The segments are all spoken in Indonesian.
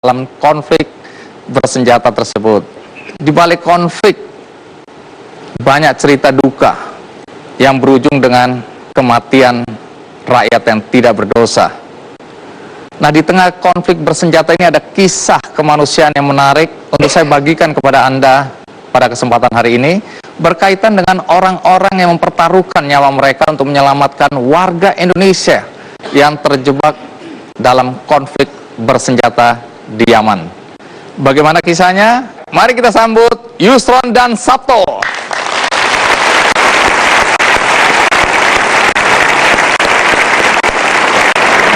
dalam konflik bersenjata tersebut. Di balik konflik banyak cerita duka yang berujung dengan kematian rakyat yang tidak berdosa. Nah, di tengah konflik bersenjata ini ada kisah kemanusiaan yang menarik untuk saya bagikan kepada Anda pada kesempatan hari ini, berkaitan dengan orang-orang yang mempertaruhkan nyawa mereka untuk menyelamatkan warga Indonesia yang terjebak dalam konflik bersenjata di Yaman. Bagaimana kisahnya? Mari kita sambut Yusron dan Sabto.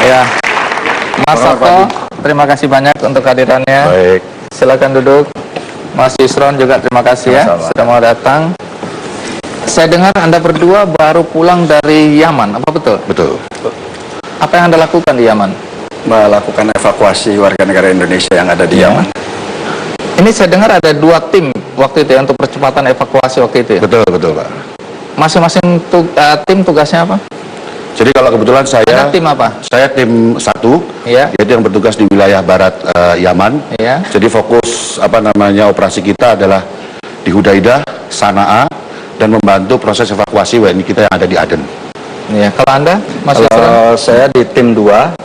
Ya, Mas Sabto, terima kasih banyak untuk kehadirannya. Baik. Silakan duduk. Mas Yusron juga terima kasih ya sudah mau datang. Saya dengar Anda berdua baru pulang dari Yaman, apa betul? Betul. Apa yang Anda lakukan di Yaman? Melakukan evakuasi warga negara Indonesia yang ada di Yaman. Ini saya dengar ada 2 tim waktu itu ya, untuk percepatan evakuasi waktu itu ya? Betul, betul Pak. Masing-masing tim tugasnya apa? Jadi kalau kebetulan Ada tim apa? Saya tim 1, Ya. yaitu yang bertugas di wilayah barat Yaman. Ya. Jadi fokus operasi kita adalah di Hudaidah, Sanaa, dan membantu proses evakuasi WNI kita yang ada di Aden. Ya. Kalau Anda, Mas Yusron? Kalau saya di tim 2,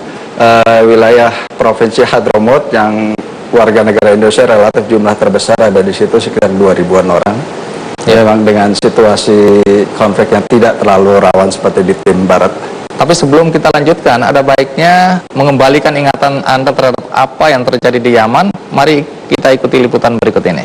wilayah Provinsi Hadramaut yang warga negara Indonesia relatif jumlah terbesar ada di situ sekitar 2.000-an orang. Ya, memang dengan situasi konflik yang tidak terlalu rawan seperti di tim barat. Tapi sebelum kita lanjutkan, ada baiknya mengembalikan ingatan Anda terhadap apa yang terjadi di Yaman. Mari kita ikuti liputan berikut ini.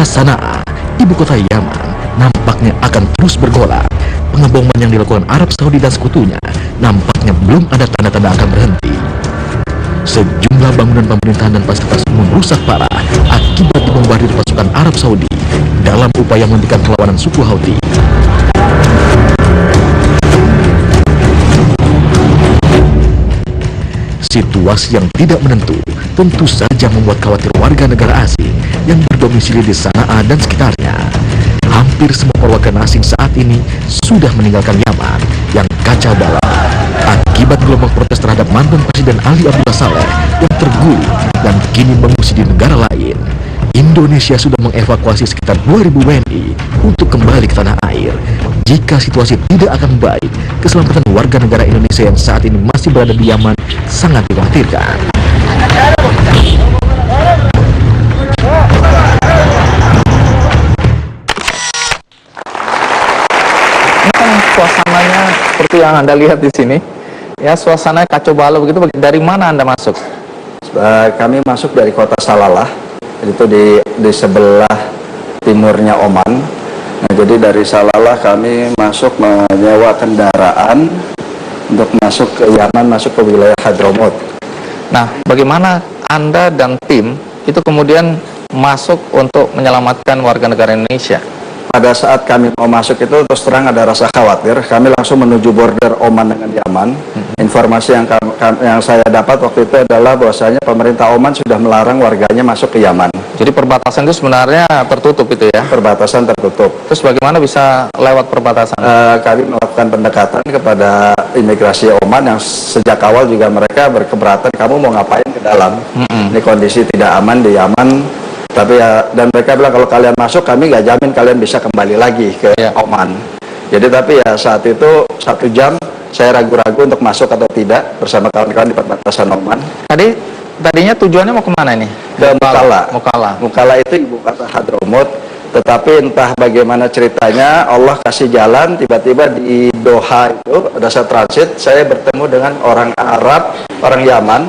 Sanaa, ibu kota Yaman, nampaknya akan terus bergolak. Pengeboman yang dilakukan Arab Saudi dan sekutunya nampaknya belum ada tanda-tanda akan berhenti. Sejumlah bangunan pemerintahan dan fasilitas umum rusak parah akibat dibombardir pasukan Arab Saudi dalam upaya menghentikan perlawanan suku Houthi. Situasi yang tidak menentu tentu saja membuat khawatir warga negara asing yang berdomisili di Sanaa dan sekitarnya. Hampir semua warga asing saat ini sudah meninggalkan Yaman yang kacau balau akibat gelombang protes terhadap mantan Presiden Ali Abdullah Saleh yang terguling dan kini mengungsi di negara lain. Indonesia sudah mengevakuasi sekitar 2.000 WNI untuk kembali ke tanah air. Jika situasi tidak akan baik, keselamatan warga negara Indonesia yang saat ini masih berada di Yaman sangat dikhawatirkan. Ini kan suasananya seperti yang Anda lihat di sini. Ya, suasana kacau balau begitu. Dari mana Anda masuk? Kami masuk dari kota Salalah, itu di sebelah timurnya Oman. Nah, jadi dari Salalah kami masuk menyewa kendaraan untuk masuk ke Yaman, masuk ke wilayah Hadramaut. Nah, bagaimana Anda dan tim itu kemudian masuk untuk menyelamatkan warga negara Indonesia? Pada saat kami mau masuk itu terus terang ada rasa khawatir. Kami langsung menuju border Oman dengan Yaman. Informasi yang saya dapat waktu itu adalah bahwasanya pemerintah Oman sudah melarang warganya masuk ke Yaman. Jadi perbatasan itu sebenarnya tertutup itu ya? Perbatasan tertutup. Terus bagaimana bisa lewat perbatasan? Kami melakukan pendekatan kepada imigrasi Oman yang sejak awal juga mereka berkeberatan, kamu mau ngapain ke dalam? Ini kondisi tidak aman di Yaman. Tapi ya, dan mereka bilang kalau kalian masuk kami nggak jamin kalian bisa kembali lagi ke Oman. Jadi tapi ya saat itu 1 jam saya ragu-ragu untuk masuk atau tidak bersama kawan-kawan di perbatasan Oman. Tadinya tujuannya mau kemana ini? Ke Mukalla. Mukalla itu ibu kota Hadramaut. Tetapi entah bagaimana ceritanya Allah kasih jalan, tiba-tiba di Doha itu ada saya transit, saya bertemu dengan orang Arab, orang Yaman.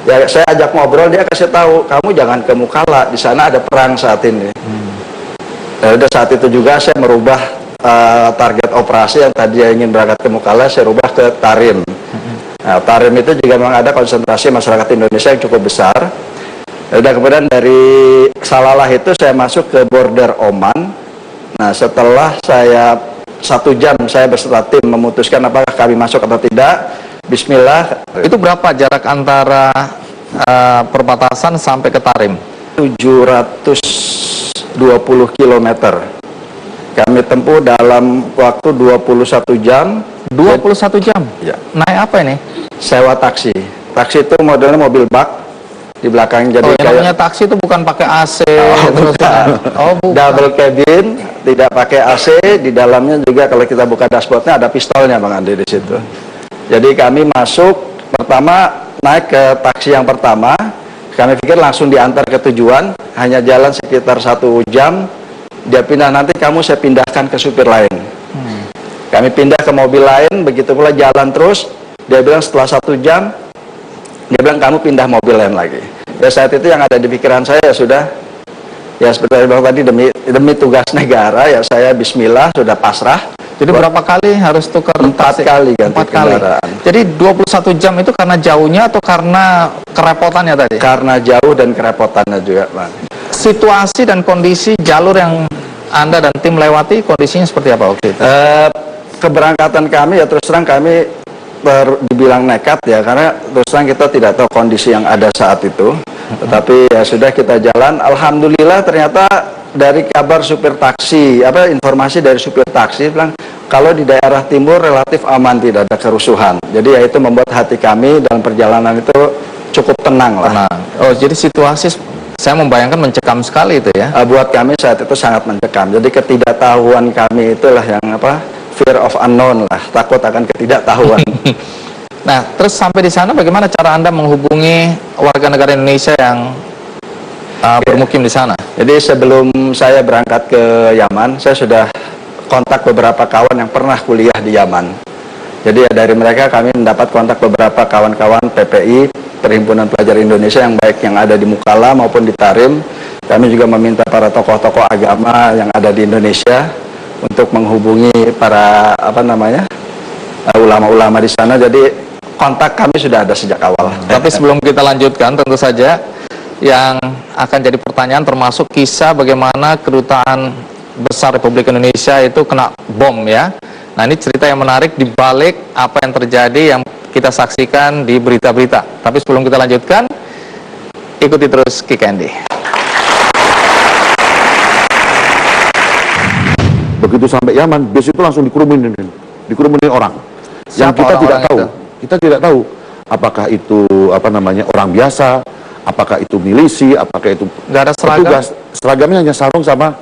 Ya, saya ajak ngobrol, dia kasih tahu, kamu jangan ke Mukalla, di sana ada perang saat ini. Dan saat itu juga saya merubah target operasi yang tadi ingin berangkat ke Mukalla, saya rubah ke Tarim. Nah, Tarim itu juga memang ada konsentrasi masyarakat Indonesia yang cukup besar. Dan kemudian dari Salalah itu saya masuk ke border Oman. Nah, setelah saya 1 jam saya beserta tim memutuskan apakah kami masuk atau tidak. Bismillah. Itu berapa jarak antara perbatasan sampai ke Tarim? 720 km. Kami tempuh dalam waktu 21 jam. 21 jam? Ya. Naik apa ini? Sewa taksi. Taksi itu modelnya mobil bak di belakang, jadi yang namanya taksi itu bukan pakai AC terus bukan. bukan. Double cabin, tidak pakai AC, di dalamnya juga kalau kita buka dashboardnya ada pistolnya Bang Andi di situ. Jadi kami masuk, pertama naik ke taksi yang pertama, kami pikir langsung diantar ke tujuan, hanya jalan sekitar 1 jam, dia pindah, nanti kamu saya pindahkan ke supir lain. Kami pindah ke mobil lain, begitu pula jalan terus, dia bilang setelah 1 jam, dia bilang kamu pindah mobil lain lagi. Ya saat itu yang ada di pikiran saya ya sudah, ya seperti yang bilang tadi, demi tugas negara, ya saya bismillah, sudah pasrah. Jadi berapa kali harus tukar 4 taksi? kali ganti 4 kali. kendaraan. Jadi 21 jam itu karena jauhnya atau karena kerepotannya tadi? Karena jauh dan kerepotannya juga, Bang. Situasi dan kondisi jalur yang Anda dan tim lewati, kondisinya seperti apa waktu itu? Keberangkatan kami ya terus terang kami dibilang nekat ya, karena terus terang kita tidak tahu kondisi yang ada saat itu. Tetapi ya sudah kita jalan. Alhamdulillah ternyata dari kabar supir taksi, informasi dari supir taksi bilang kalau di daerah timur relatif aman, tidak ada kerusuhan. Jadi ya itu membuat hati kami dalam perjalanan itu cukup tenang lah. Oh, jadi situasi saya membayangkan mencekam sekali itu ya. Buat kami saat itu sangat mencekam. Jadi ketidaktahuan kami itulah yang fear of unknown lah, takut akan ketidaktahuan. Nah, terus sampai di sana bagaimana cara Anda menghubungi warga negara Indonesia yang bermukim di sana? Jadi sebelum saya berangkat ke Yaman, saya sudah kontak beberapa kawan yang pernah kuliah di Yaman. Jadi ya dari mereka kami mendapat kontak beberapa kawan-kawan PPI, Perhimpunan Pelajar Indonesia yang baik yang ada di Mukalla maupun di Tarim. Kami juga meminta para tokoh-tokoh agama yang ada di Indonesia untuk menghubungi para ulama-ulama di sana. Jadi kontak kami sudah ada sejak awal. Tapi sebelum kita lanjutkan, tentu saja yang akan jadi pertanyaan termasuk kisah bagaimana kedutaan besar Republik Indonesia itu kena bom ya. Nah, ini cerita yang menarik di balik apa yang terjadi yang kita saksikan di berita-berita. Tapi sebelum kita lanjutkan, ikuti terus Kick Andy. Begitu sampai Yaman, bis itu langsung dikerumunin orang. Yang Siapa kita tidak orang-orang tahu. itu? Kita tidak tahu apakah itu orang biasa, apakah itu milisi, apakah itu Nggak ada seragam? petugas. Seragamnya hanya sarung sama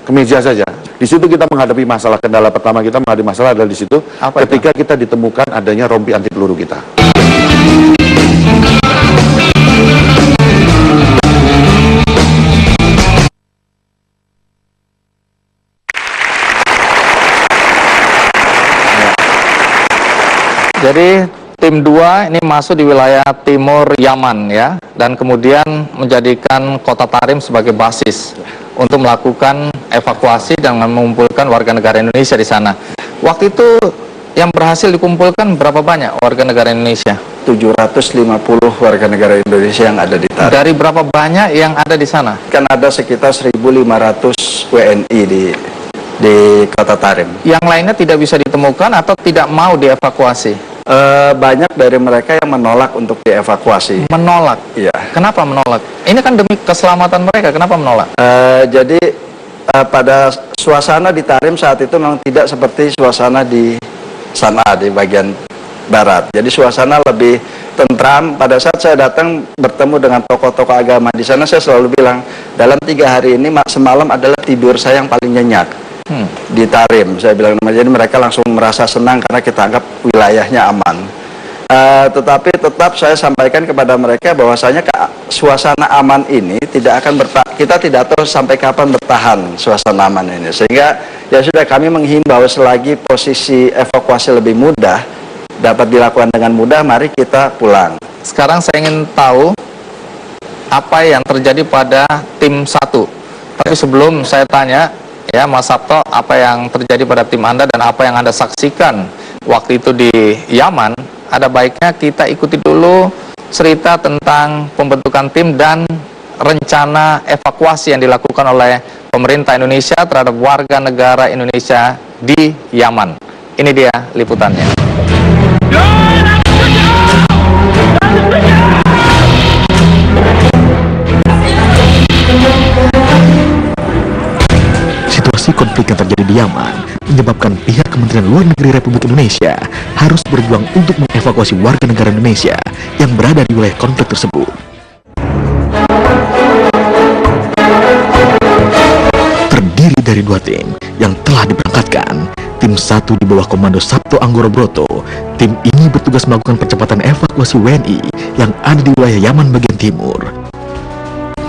kemeja saja. Di situ kita menghadapi masalah, kendala pertama kita menghadapi masalah adalah di situ Apa ketika kita ditemukan adanya rompi anti peluru kita. Jadi tim 2 ini masuk di wilayah timur Yaman ya, dan kemudian menjadikan kota Tarim sebagai basis. untuk melakukan evakuasi dan mengumpulkan warga negara Indonesia di sana. Waktu itu yang berhasil dikumpulkan berapa banyak warga negara Indonesia? 750 warga negara Indonesia yang ada di Tarim. Dari berapa banyak yang ada di sana? Kan ada sekitar 1.500 WNI di kota Tarim. Yang lainnya tidak bisa ditemukan atau tidak mau dievakuasi? Banyak dari mereka yang menolak untuk dievakuasi. Menolak? Iya. Kenapa menolak? Ini kan demi keselamatan mereka, kenapa menolak? Jadi pada suasana di Tarim saat itu memang tidak seperti suasana di Sanaa di bagian barat. Jadi suasana lebih tentram. Pada saat saya datang bertemu dengan tokoh-tokoh agama di sana, saya selalu bilang, dalam 3 hari ini semalam adalah tidur saya yang paling nyenyak di Tarim. Saya bilang, jadi mereka langsung merasa senang karena kita anggap wilayahnya aman. Tetapi tetap saya sampaikan kepada mereka bahwasanya suasana aman ini tidak akan kita tidak tahu sampai kapan bertahan suasana aman ini. Sehingga ya sudah, kami menghimbau selagi posisi evakuasi lebih mudah, dapat dilakukan dengan mudah, mari kita pulang. Sekarang saya ingin tahu apa yang terjadi pada tim 1. Tapi sebelum saya tanya, ya Mas Sabto, apa yang terjadi pada tim Anda dan apa yang Anda saksikan waktu itu di Yaman, ada baiknya kita ikuti dulu cerita tentang pembentukan tim dan rencana evakuasi yang dilakukan oleh pemerintah Indonesia terhadap warga negara Indonesia di Yaman. Ini dia liputannya. Situasi konflik yang terjadi di Yaman menyebabkan pihak Kementerian Luar Negeri Republik Indonesia harus berjuang untuk mengevakuasi warga negara Indonesia yang berada di wilayah konflik tersebut. Terdiri dari 2 tim yang telah diberangkatkan. Tim 1 di bawah komando Sabto Anggoro Broto. Tim ini bertugas melakukan percepatan evakuasi WNI yang ada di wilayah Yaman bagian timur.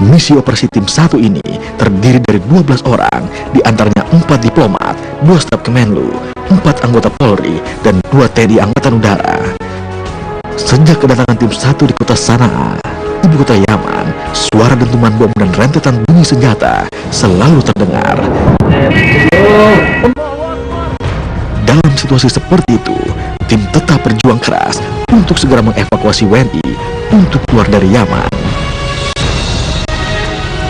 Misi operasi tim 1 ini terdiri dari 12 orang, diantaranya 4 diplomat, 2 staf Kemenlu, 4 anggota Polri, dan 2 TNI Angkatan Udara. Sejak kedatangan tim 1 di kota Sanaa, ibu kota Yaman, suara dentuman bom dan rentetan bunyi senjata selalu terdengar. Dalam situasi seperti itu, tim tetap berjuang keras untuk segera mengevakuasi WNI untuk keluar dari Yaman.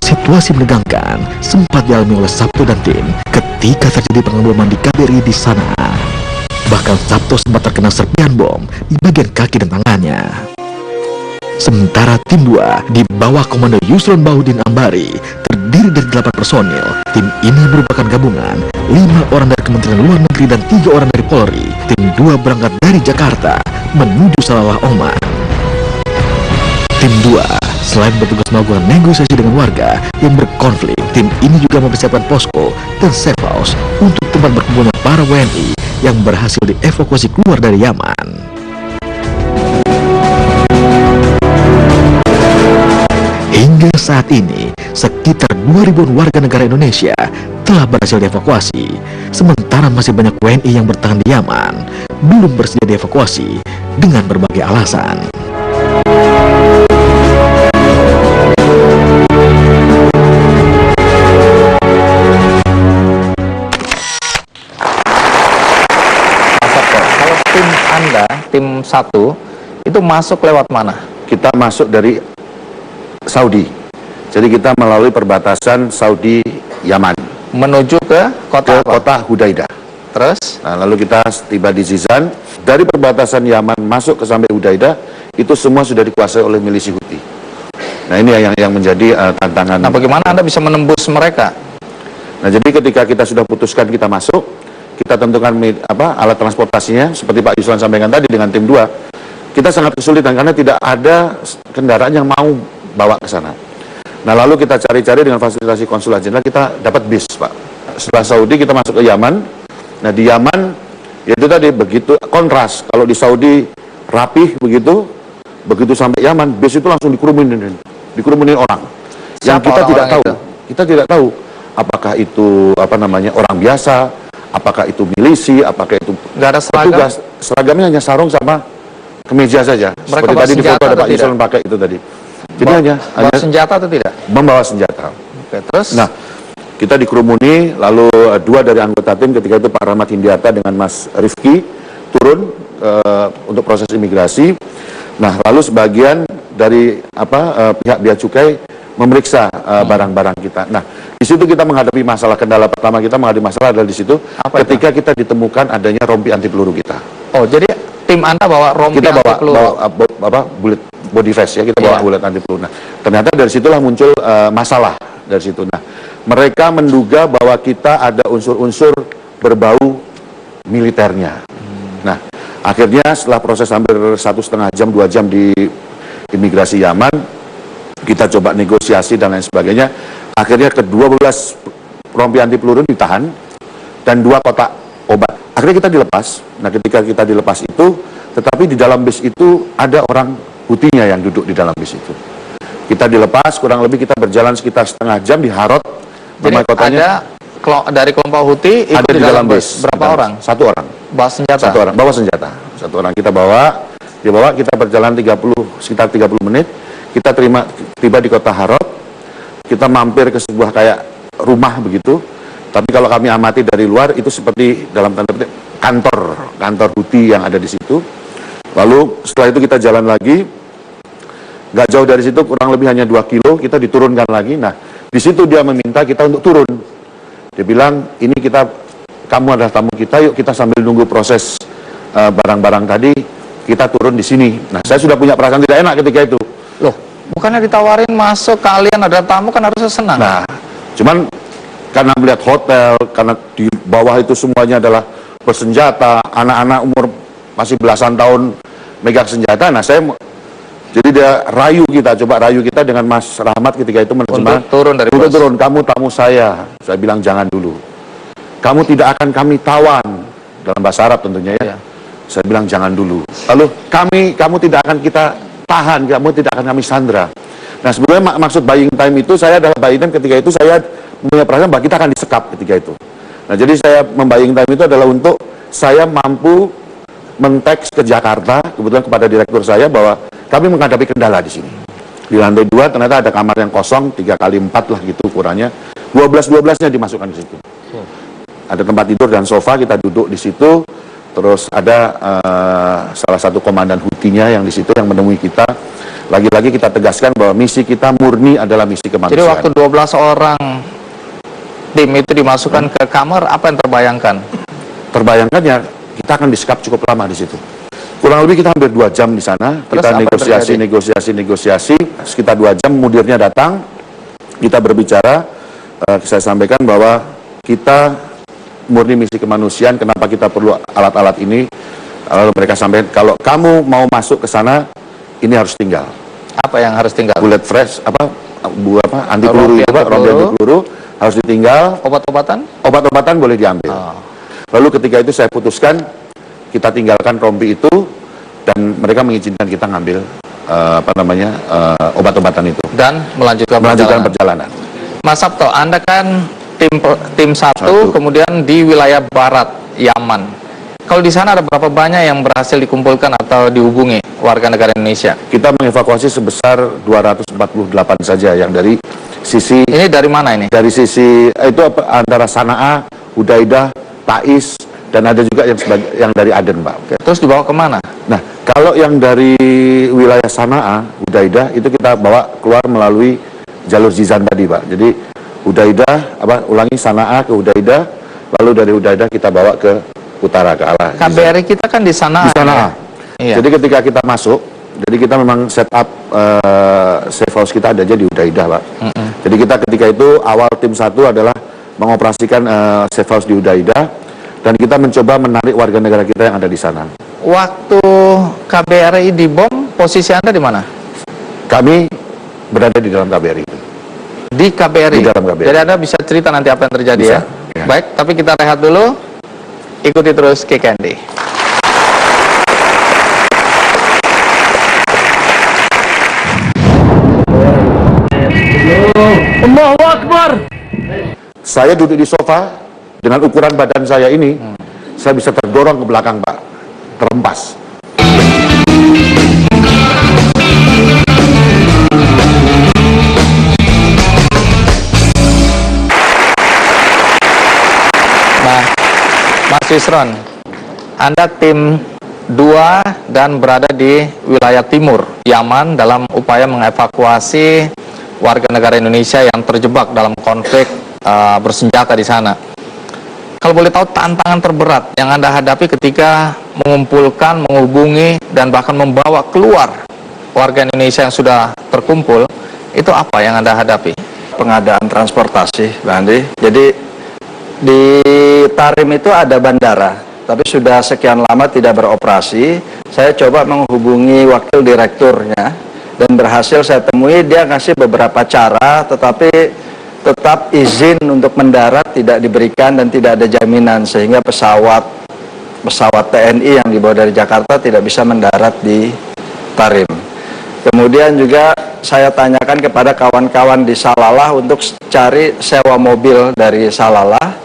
Situasi menegangkan sempat dialami oleh Sabto dan tim ketika terjadi pengeboman di KBRI di Sanaa. Bahkan Sabto sempat terkena serpihan bom di bagian kaki dan tangannya. Sementara tim 2 di bawah komando Yusron Bahudin Ambari terdiri dari 8 personil. Tim ini merupakan gabungan 5 orang dari Kementerian Luar Negeri dan 3 orang dari Polri. Tim 2 berangkat dari Jakarta menuju Salalah Oman. Tim 2 selain bertugas melakukan negosiasi dengan warga yang berkonflik, tim ini juga mempersiapkan posko dan safe house untuk tempat berkumpulnya para WNI yang berhasil dievakuasi keluar dari Yaman. Hingga saat ini, sekitar 2.000 warga negara Indonesia telah berhasil dievakuasi, sementara masih banyak WNI yang bertahan di Yaman belum bersedia dievakuasi dengan berbagai alasan. Kalau tim Anda, tim 1, itu masuk lewat mana? Kita masuk dari Saudi. Jadi kita melalui perbatasan Saudi Yaman Menuju ke kota ke kota Hudaidah. Terus? Nah, lalu kita tiba di Zizan. Dari perbatasan Yaman masuk ke sampai Hudaidah, itu semua sudah dikuasai oleh milisi Houthi. Nah, ini yang menjadi tantangan. Nah, bagaimana Anda bisa menembus mereka? Nah, jadi ketika kita sudah putuskan kita masuk, kita tentukan alat transportasinya seperti Pak Yusron sampaikan tadi dengan tim 2. Kita sangat kesulitan karena tidak ada kendaraan yang mau bawa ke sana. Nah, lalu kita cari-cari dengan fasilitasi konsulat jenderal, kita dapat bis, Pak. Setelah Saudi kita masuk ke Yaman. Nah, di Yaman itu tadi begitu kontras. Kalau di Saudi rapih begitu sampai Yaman, bis itu langsung dikerumunin orang. Yang Siapa kita tidak orang-orang tahu. itu? Kita tidak tahu apakah itu orang biasa, apakah itu milisi, apakah itu Nggak ada seragam? petugas. Seragamnya hanya sarung sama kemeja saja. Mereka Seperti bawa tadi di senjata foto ada atau Pak tidak? Yusron pakai itu tadi. Jadi Bawa hanya senjata atau tidak? membawa senjata. Oke, terus? Nah, kita dikerumuni, lalu dua dari anggota tim ketika itu Pak Rahmat Hindiata dengan Mas Rifki turun untuk proses imigrasi. Nah, lalu sebagian dari pihak bea cukai memeriksa barang-barang kita. Nah, di situ kita menghadapi masalah, kendala pertama kita menghadapi masalah adalah di situ ketika kita ditemukan adanya rompi anti peluru kita. Oh, jadi tim Anda bawa rompi Kita anti peluru? bawa bullet body vest ya, kita bawa bullet anti peluru. Nah, ternyata dari situlah muncul masalah dari situ. Nah, mereka menduga bahwa kita ada unsur-unsur berbau militernya. Nah, akhirnya setelah proses hampir 1,5 jam, 2 jam di imigrasi Yaman, kita coba negosiasi dan lain sebagainya. Akhirnya ke-12 rompi anti peluru ditahan dan 2 kotak obat. Akhirnya kita dilepas. Nah, ketika kita dilepas itu, tetapi di dalam bis itu ada orang Hutinya yang duduk di dalam bis itu. Kita dilepas, kurang lebih kita berjalan sekitar setengah jam di Harod. Jadi ada dari kelompok Houthi ikut di dalam bis. Berapa orang? 1 orang. Bawa senjata? 1 orang, bawa senjata. 1 orang kita dibawa, kita berjalan sekitar 30 menit. Kita tiba di kota Harod. Kita mampir ke sebuah kayak rumah begitu. Tapi kalau kami amati dari luar, itu seperti dalam tanda petik kantor Houthi yang ada di situ. Lalu setelah itu kita jalan lagi, nggak jauh dari situ, kurang lebih hanya 2 kilo, kita diturunkan lagi. Nah, di situ dia meminta kita untuk turun. Dia bilang, ini kamu adalah tamu kita, yuk kita sambil nunggu proses barang-barang tadi, kita turun di sini. Nah, saya sudah punya perasaan tidak enak ketika itu. Loh, bukannya ditawarin masuk, kalian ada tamu, kan harusnya senang. Nah, cuman karena melihat hotel, karena di bawah itu semuanya adalah bersenjata, anak-anak umur masih belasan tahun megang senjata. Nah, jadi dia coba rayu kita dengan Mas Rahmat ketika itu menerjemahkan. Untuk turun, kamu tamu saya. Saya bilang jangan dulu. Kamu tidak akan kami tawan, dalam bahasa Arab tentunya ya. Saya bilang jangan dulu. Lalu kamu tidak akan kita tahan, kamu tidak akan kami sandra. Nah, sebenarnya maksud buying time itu, saya adalah buying time ketika itu saya punya perasaan bahwa kita akan disekap ketika itu. Nah, jadi saya membuying time itu adalah untuk saya mampu menteks ke Jakarta, kebetulan kepada direktur saya, bahwa kami menghadapi kendala di sini. Di lantai 2 ternyata ada kamar yang kosong, 3x4 lah gitu ukurannya. 12-12-nya dimasukkan di situ. Ada tempat tidur dan sofa, kita duduk di situ. Terus ada salah satu komandan Houthi-nya yang di situ yang menemui kita. Lagi-lagi kita tegaskan bahwa misi kita murni adalah misi kemanusiaan. Jadi waktu 12 orang tim itu dimasukkan ke kamar, apa yang terbayangkan? Terbayangkan ya, kita akan disekap cukup lama di situ. Kurang lebih kita hampir 2 jam di sana. Terus kita negosiasi sekitar 2 jam. Mudirnya datang, kita berbicara. Saya sampaikan bahwa kita murni misi kemanusiaan. Kenapa kita perlu alat-alat ini? Lalu mereka sampaikan, kalau kamu mau masuk ke sana, ini harus tinggal. Apa yang harus tinggal? Bullet fresh, anti peluru itu, rompi anti peluru harus ditinggal. Obat-obatan boleh diambil. Lalu ketika itu saya putuskan kita tinggalkan rompi itu dan mereka mengizinkan kita ngambil obat-obatan itu dan melanjutkan perjalanan. Mas Sabto, Anda kan tim 1 kemudian di wilayah barat Yaman. Kalau di sana ada berapa banyak yang berhasil dikumpulkan atau dihubungi warga negara Indonesia? Kita mengevakuasi sebesar 248 saja yang dari sisi. Ini dari mana ini? Dari sisi itu antara Sana'a, Hudaidah, Taiz, dan ada juga yang dari Aden, Pak. Oke. Terus dibawa kemana? Nah, kalau yang dari wilayah Sana'a, Hudaidah, itu kita bawa keluar melalui jalur Jizan tadi, Pak. Jadi Hudaidah, Sana'a ke Hudaidah, lalu dari Hudaidah kita bawa ke utara, ke arah KBRI kita kan di Sana'a. Di Sana'a. Ya? Iya. Jadi ketika kita masuk, jadi kita memang set up safe house kita ada aja di Hudaidah, Pak. Jadi kita ketika itu awal tim 1 adalah mengoperasikan safe house di Hudaidah, dan kita mencoba menarik warga negara kita yang ada di sana. Waktu KBRI dibom, posisi Anda di mana? Kami berada di dalam KBRI itu. Di KBRI? Di dalam KBRI. Jadi Anda bisa cerita nanti apa yang terjadi Bisa, ya? Baik, tapi kita rehat dulu. Ikuti terus Kick Andy. Allahu Akbar. Saya duduk di sofa dengan ukuran badan saya ini, saya bisa terdorong ke belakang, Pak, terempas. Mas Yusron, Anda tim 2 dan berada di wilayah timur Yaman dalam upaya mengevakuasi warga negara Indonesia yang terjebak dalam konflik bersenjata di sana. Kalau boleh tahu, tantangan terberat yang Anda hadapi ketika mengumpulkan, menghubungi, dan bahkan membawa keluar warga Indonesia yang sudah terkumpul, itu apa yang Anda hadapi? Pengadaan transportasi, Bang Andi. Jadi di Tarim itu ada bandara, tapi sudah sekian lama tidak beroperasi. Saya coba menghubungi wakil direkturnya dan berhasil saya temui. Dia ngasih beberapa cara, tetapi tetap izin untuk mendarat tidak diberikan dan tidak ada jaminan, sehingga pesawat TNI yang dibawa dari Jakarta tidak bisa mendarat di Tarim. Kemudian juga saya tanyakan kepada kawan-kawan di Salalah untuk cari sewa mobil dari Salalah.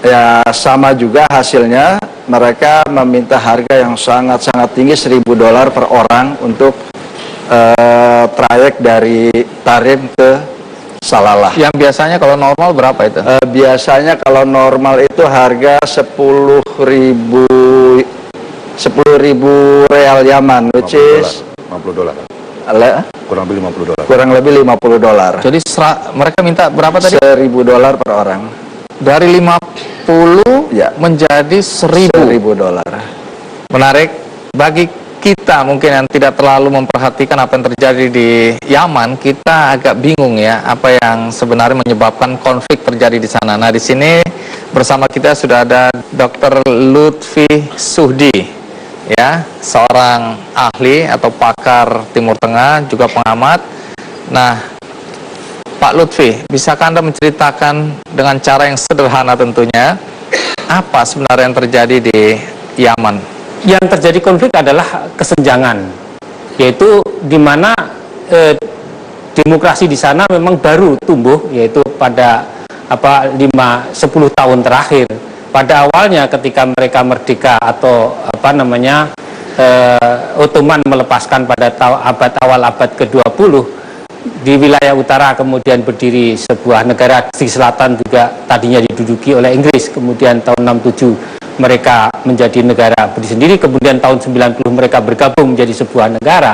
Ya, sama juga hasilnya, mereka meminta harga yang sangat-sangat tinggi, $1.000 per orang untuk trayek dari Tarim ke Salalah. Yang biasanya kalau normal berapa itu? Biasanya kalau normal itu harga 10.000 real Yaman, which is $50. Kurang lebih $50. kurang lebih $50. Jadi mereka minta berapa tadi? $1.000 per orang. Dari 50 Ya. menjadi 1.000. $1.000. Menarik. Bagi kita mungkin yang tidak terlalu memperhatikan apa yang terjadi di Yaman, kita agak bingung ya apa yang sebenarnya menyebabkan konflik terjadi di sana. Nah, di sini bersama kita sudah ada Dr. Lutfi Suhdi, ya, seorang ahli atau pakar Timur Tengah, juga pengamat. Nah, Pak Lutfi, bisakah Anda menceritakan dengan cara yang sederhana tentunya, apa sebenarnya yang terjadi di Yaman? Yang terjadi konflik adalah kesenjangan, yaitu di mana demokrasi di sana memang baru tumbuh, yaitu pada 5-10 tahun terakhir. Pada awalnya ketika mereka merdeka atau Ottoman melepaskan pada awal abad ke-20, di wilayah utara kemudian berdiri sebuah negara, di selatan juga tadinya diduduki oleh Inggris, kemudian tahun 67 mereka menjadi negara berdiri sendiri, kemudian tahun 90 mereka bergabung menjadi sebuah negara.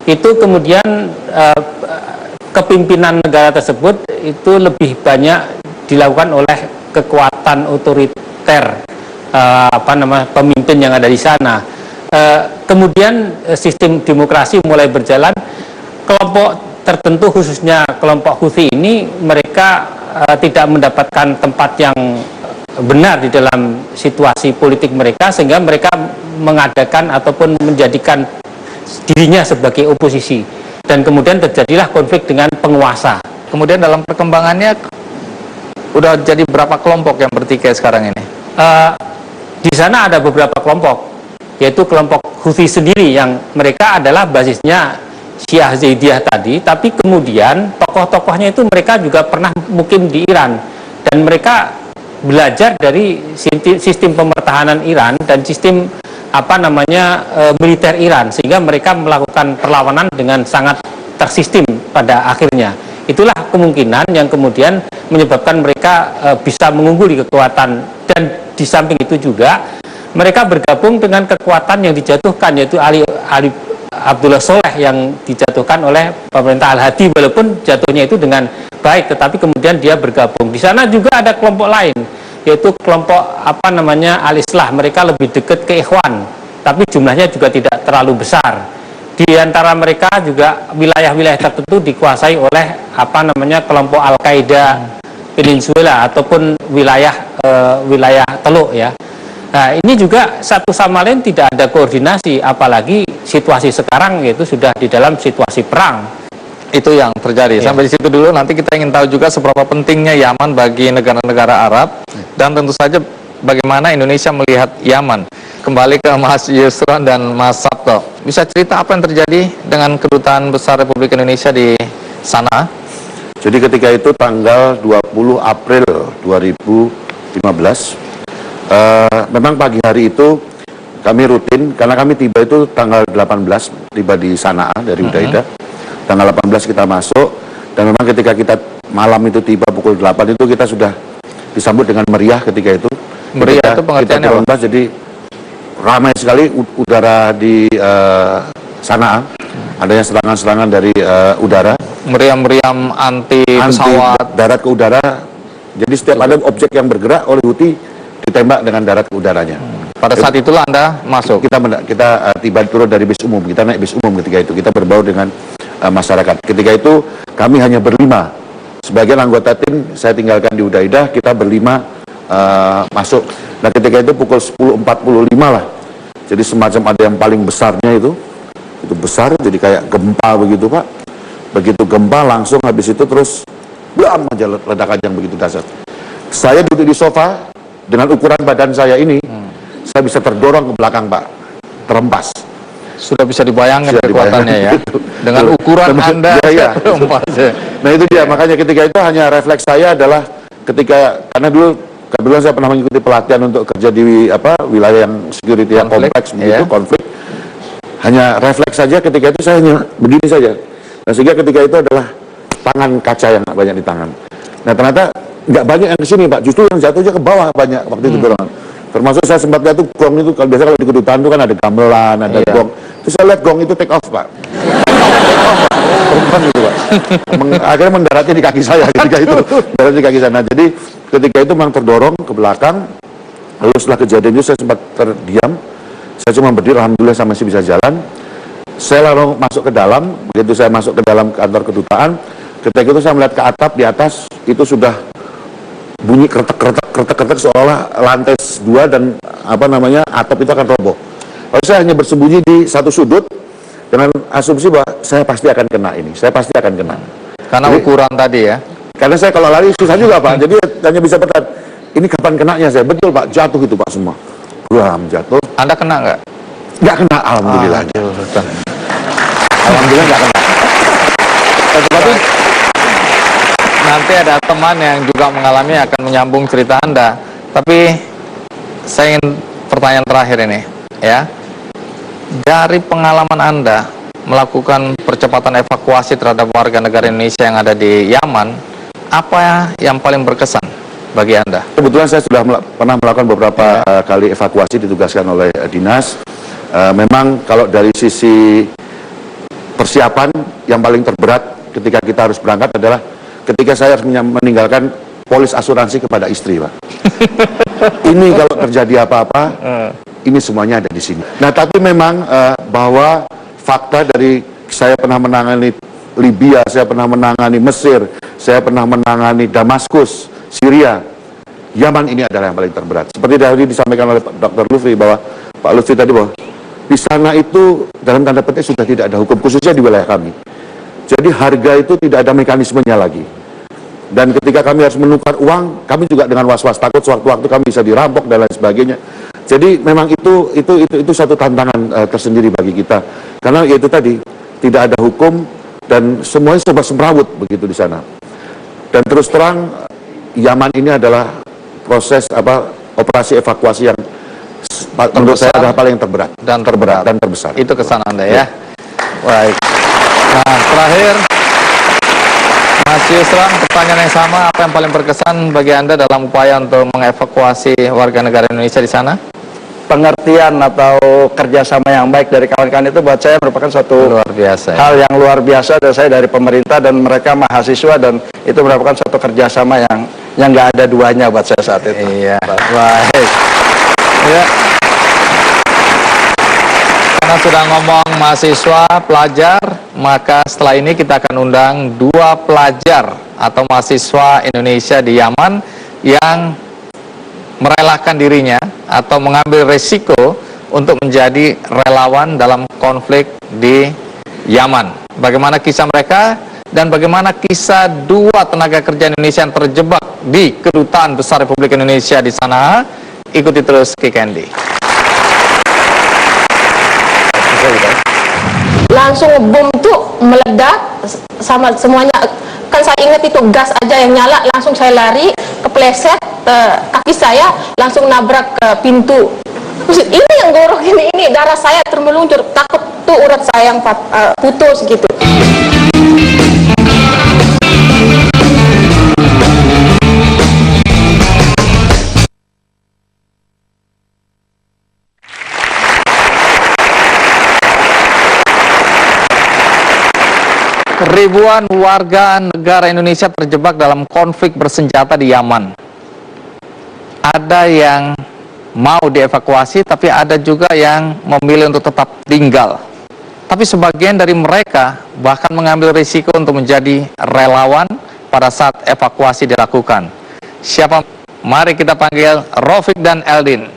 Itu kemudian kepimpinan negara tersebut itu lebih banyak dilakukan oleh kekuatan otoriter pemimpin yang ada di sana. Kemudian sistem demokrasi mulai berjalan. Kelompok tertentu, khususnya kelompok Houthi ini, mereka tidak mendapatkan tempat yang benar di dalam situasi politik mereka, sehingga mereka mengadakan ataupun menjadikan dirinya sebagai oposisi, dan kemudian terjadilah konflik dengan penguasa. Kemudian dalam perkembangannya udah jadi berapa kelompok yang bertikai sekarang ini? Di sana ada beberapa kelompok, yaitu kelompok Houthi sendiri yang mereka adalah basisnya Syiah Zaidiyah tadi, tapi kemudian tokoh-tokohnya itu mereka juga pernah mukim di Iran, dan mereka belajar dari sistem pemertahanan Iran dan sistem militer Iran, sehingga mereka melakukan perlawanan dengan sangat tersistem pada akhirnya. Itulah kemungkinan yang kemudian menyebabkan mereka bisa mengungguli kekuatan, dan di samping itu juga mereka bergabung dengan kekuatan yang dijatuhkan, yaitu Ali Abdullah Soleh yang dijatuhkan oleh pemerintah Al-Hadi, walaupun jatuhnya itu dengan baik, tetapi kemudian dia bergabung. Di sana juga ada kelompok lain, yaitu kelompok Al-Islah. Mereka lebih dekat ke Ikhwan, tapi jumlahnya juga tidak terlalu besar. Di antara mereka juga wilayah-wilayah tertentu dikuasai oleh kelompok Al-Qaeda Peninsula ataupun wilayah Teluk, ya. Nah, ini juga satu sama lain tidak ada koordinasi, apalagi situasi sekarang yaitu sudah di dalam situasi perang. Itu yang terjadi. Ya. Sampai di situ dulu. Nanti kita ingin tahu juga seberapa pentingnya Yaman bagi negara-negara Arab, dan tentu saja bagaimana Indonesia melihat Yaman. Kembali ke Mas Yusron dan Mas Sabto. Bisa cerita apa yang terjadi dengan Kedutaan Besar Republik Indonesia di sana? Jadi ketika itu tanggal 20 April 2015, memang pagi hari itu kami rutin, karena kami tiba itu tanggal 18, tiba di Sanaa dari Udaidah. Tanggal 18 kita masuk, dan memang ketika kita malam itu tiba pukul 8 itu kita sudah disambut dengan meriah ketika itu. Meriah Ketika itu pengertiannya kita apa? turun bus, jadi ramai sekali udara di Sanaa. Adanya serangan-serangan dari udara, Meriam-meriam anti pesawat. darat ke udara. Jadi setiap ada objek yang bergerak oleh Houthi ditembak dengan darat ke udaranya. Pada saat itulah Anda masuk. Kita tiba turun dari bis umum, kita naik bis umum ketika itu, kita berbaur dengan masyarakat. Ketika itu kami hanya berlima. Sebagian anggota tim saya tinggalkan di Udaidah, kita berlima masuk. Nah ketika itu pukul 10.45 lah. Jadi semacam ada yang paling besarnya itu besar, jadi kayak gempa begitu Pak. Begitu gempa langsung habis itu terus blam aja ledakan yang begitu dahsyat. Saya duduk di sofa dengan ukuran badan saya ini, saya bisa terdorong ke belakang Pak, terempas. Sudah bisa dibayangkan Bisa kekuatannya dibayangkan. ya. Dengan ukuran Anda. Ya. Ya. Nah itu dia, makanya ketika itu hanya refleks saya adalah ketika, karena dulu kebetulan saya pernah mengikuti pelatihan untuk kerja di wilayah yang security yang kompleks begitu, konflik. Hanya refleks saja ketika itu saya hanya begini saja. Nah sehingga ketika itu adalah tangan kaca yang banyak di tangan. Nah ternyata nggak banyak yang kesini Pak, justru yang jatuhnya ke bawah banyak waktu itu dorongan. Termasuk saya sempat lihat tuh gong itu, kalau biasa kalau di kedutaan itu kan ada gamelan, ada gong. Terus saya lihat gong itu take off Pak. Terbang gitu Pak. Akhirnya mendaratnya di kaki saya ketika itu. Mendarat di kaki saya. Nah jadi ketika itu memang terdorong ke belakang. Lalu setelah kejadian itu saya sempat terdiam. Saya cuma berdiri, alhamdulillah saya masih bisa jalan. Saya lalu masuk ke dalam. Begitu saya masuk ke dalam kantor kedutaan, ketika itu saya melihat ke atap, di atas itu sudah bunyi kretek seolah lantai 2 dan atap itu akan roboh. Lalu saya hanya bersembunyi di satu sudut dengan asumsi bahwa saya pasti akan kena ini, saya pasti akan kena. Karena Jadi, ukuran tadi ya. karena saya kalau lari susah juga Pak, jadi hanya bisa bertahan. Ini kapan kenanya saya? Betul Pak, jatuh itu Pak semua. Jatuh. Anda kena nggak? Nggak kena, alhamdulillah. Alhamdulillah nggak kena. Tapi nanti ada teman yang juga mengalami akan menyambung cerita Anda. Tapi saya ingin pertanyaan terakhir ini, ya. Dari pengalaman Anda melakukan percepatan evakuasi terhadap warga negara Indonesia yang ada di Yaman, apa yang paling berkesan bagi Anda? Kebetulan saya sudah pernah melakukan beberapa kali evakuasi ditugaskan oleh dinas. Memang kalau dari sisi persiapan yang paling terberat ketika kita harus berangkat adalah ketika saya harus meninggalkan polis asuransi kepada istri, Pak. Ini kalau terjadi apa-apa, ini semuanya ada di sini. Nah, tapi memang bahwa fakta dari saya pernah menangani Libya, saya pernah menangani Mesir, saya pernah menangani Damaskus, Syria, Yaman ini adalah yang paling terberat. Seperti tadi disampaikan oleh Dr. Lutfi bahwa Pak Lutfi tadi bahwa di sana itu dalam tanda petik sudah tidak ada hukum, khususnya di wilayah kami. Jadi harga itu tidak ada mekanismenya lagi. Dan ketika kami harus menukar uang, kami juga dengan was-was takut sewaktu-waktu kami bisa dirampok dan lain sebagainya. Jadi memang itu satu tantangan tersendiri bagi kita. Karena itu tadi tidak ada hukum dan semuanya serba semrawut begitu di sana. Dan terus terang Yaman ini adalah proses operasi evakuasi yang menurut saya adalah paling terberat dan terbesar. Itu kesan Anda ya. Baik. Nah, terakhir Mas Yusran, pertanyaan yang sama, apa yang paling berkesan bagi Anda dalam upaya untuk mengevakuasi warga negara Indonesia di sana? Pengertian atau kerjasama yang baik dari kawan-kawan itu buat saya merupakan suatu Luar biasa ya. hal yang luar biasa dari saya, dari pemerintah dan mereka mahasiswa, dan itu merupakan suatu kerjasama yang nggak ada duanya buat saya saat itu. Iya. Baik. Ya. Karena sudah ngomong mahasiswa, pelajar, maka setelah ini kita akan undang 2 pelajar atau mahasiswa Indonesia di Yaman yang merelakan dirinya atau mengambil resiko untuk menjadi relawan dalam konflik di Yaman. Bagaimana kisah mereka dan bagaimana kisah 2 tenaga kerja Indonesia yang terjebak di Kedutaan Besar Republik Indonesia di sana. Ikuti terus Kikendi. Langsung bom tuh meledak sama semuanya. Kan saya ingat itu gas aja yang nyala, langsung saya lari, kepleset, kaki saya langsung nabrak ke pintu. Terus ini yang gorok ini darah saya termeluncur, takut tuh urat saya yang putus gitu. Ribuan warga negara Indonesia terjebak dalam konflik bersenjata di Yaman. Ada yang mau dievakuasi, tapi ada juga yang memilih untuk tetap tinggal. Tapi sebagian dari mereka bahkan mengambil risiko untuk menjadi relawan pada saat evakuasi dilakukan. Siapa? Mari kita panggil Rafiq dan Eldin.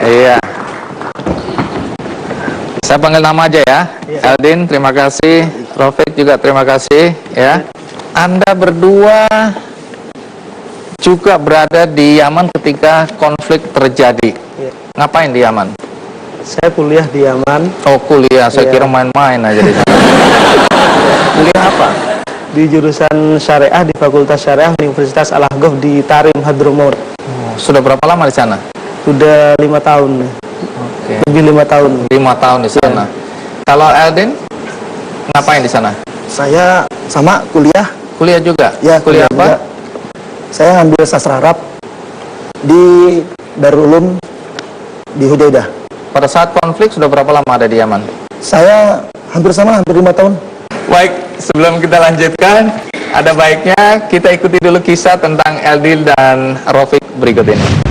Iya. Saya panggil nama aja ya. Eldin, terima kasih. Rafiq juga terima kasih ya. Anda berdua juga berada di Yaman ketika konflik terjadi. Ngapain di Yaman? Saya kuliah di Yaman. Oh, kuliah. Saya kira main-main aja di sana. Kuliah apa? Di jurusan Syariah di Fakultas Syariah Universitas Al-Ahqaf di Tarim, Hadramaut. Oh, sudah berapa lama di sana? Sudah 5 tahun. Oke. Lebih 5 tahun. 5 tahun di sana. Kalau Eldin ngapain di sana? Saya sama kuliah. Kuliah juga? Ya, Kuliah apa? juga. Saya ngambil sastra Arab di Darul Ulum di Hudaidah. Pada saat konflik sudah berapa lama ada di Yaman? Saya hampir 5 tahun. Baik, sebelum kita lanjutkan, ada baiknya kita ikuti dulu kisah tentang Eldin dan Rafiq berikut ini.